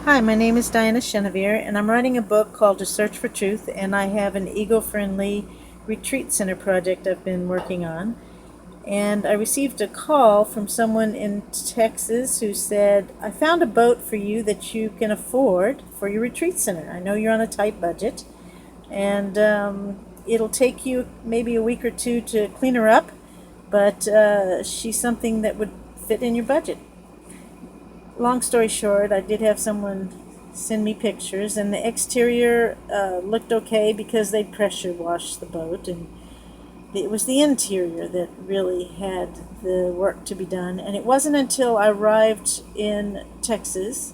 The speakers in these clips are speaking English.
Hi, my name is Dianna Chenevert, and I'm writing a book called To Search for Truth, and I have an eco-friendly retreat center project I've been working on. And I received a call from someone in Texas who said, I found a boat for you that you can afford for your retreat center. I know you're on a tight budget, and it'll take you maybe a week or two to clean her up, but she's something that would fit in your budget. Long story short, I did have someone send me pictures, and the exterior looked okay because they pressure washed the boat, and it was the interior that really had the work to be done. And it wasn't until I arrived in Texas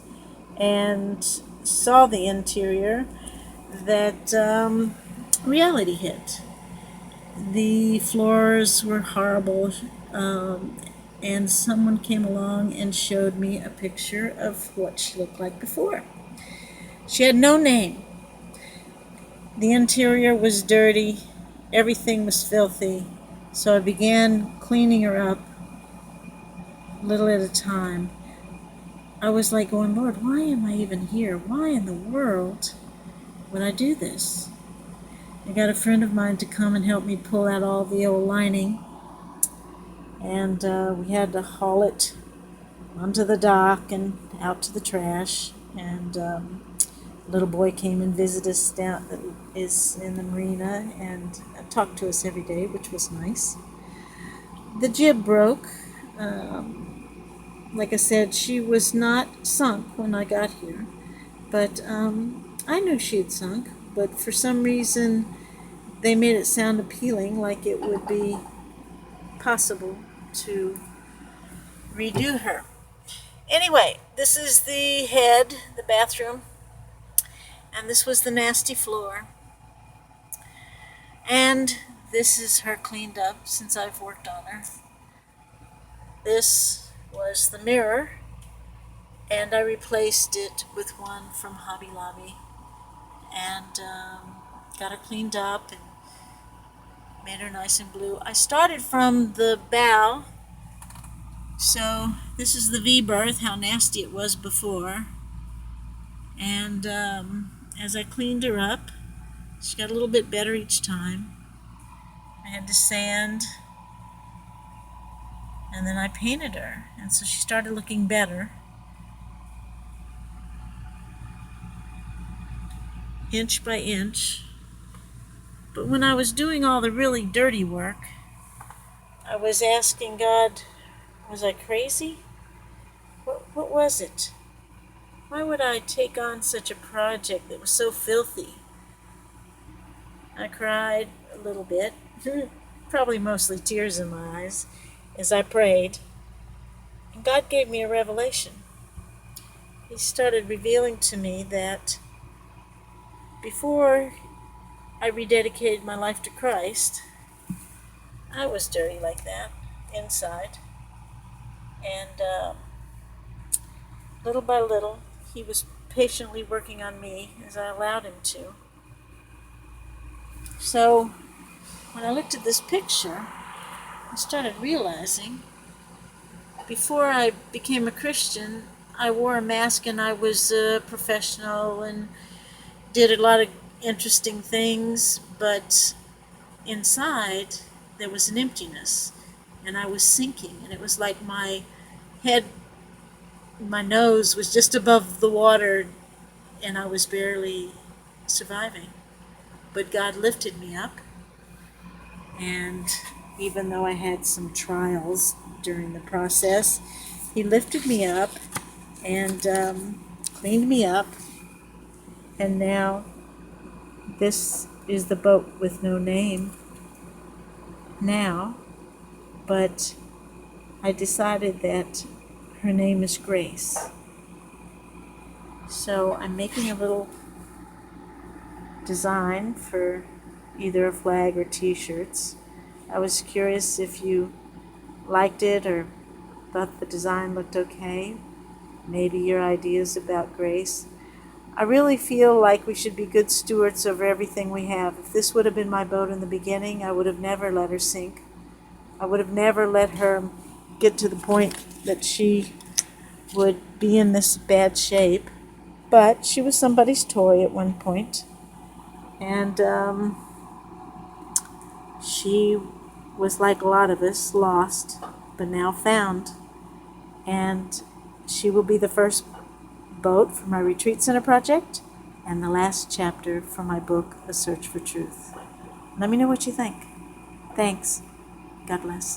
and saw the interior that reality hit. The floors were horrible, and someone came along and showed me a picture of what she looked like before. She had no name. The interior was dirty, everything was filthy, so I began cleaning her up little at a time. I was like going, Lord, why am I even here? Why in the world would I do this? I got a friend of mine to come and help me pull out all the old lining, and we had to haul it onto the dock and out to the trash. And a little boy came and visited us down that is in the marina and talked to us every day, which was nice. The jib broke. Like I said, she was not sunk when I got here, but I knew she had sunk, but for some reason they made it sound appealing, like it would be possible to redo her. Anyway, this is the head, the bathroom, and this was the nasty floor. And this is her cleaned up since I've worked on her. This was the mirror, and I replaced it with one from Hobby Lobby, and got her cleaned up and made her nice and blue. I started from the bow, so this is the V-berth, how nasty it was before. And as I cleaned her up, she got a little bit better each time. I had to sand, and then I painted her, and so she started looking better. Inch by inch. But when I was doing all the really dirty work, I was asking God, was I crazy? What was it? Why would I take on such a project that was so filthy? I cried a little bit, probably mostly tears in my eyes, as I prayed. And God gave me a revelation. He started revealing to me that before I rededicated my life to Christ, I was dirty like that inside. And little by little, He was patiently working on me as I allowed Him to. So when I looked at this picture, I started realizing before I became a Christian, I wore a mask and I was a professional and did a lot of interesting things, but inside there was an emptiness, and I was sinking, and it was like my head, my nose was just above the water, and I was barely surviving. But God lifted me up, and even though I had some trials during the process, He lifted me up and cleaned me up. And now this is the boat with no name now, but I decided that her name is Grace. So I'm making a little design for either a flag or t-shirts. I was curious if you liked it or thought the design looked okay. Maybe your ideas about Grace. I really feel like we should be good stewards over everything we have. If this would have been my boat in the beginning, I would have never let her sink. I would have never let her get to the point that she would be in this bad shape. But she was somebody's toy at one point, and she was, like a lot of us, lost, but now found. And she will be the first boat for my retreat center project and the last chapter for my book, A Search for Truth. Let me know what you think. Thanks. God bless.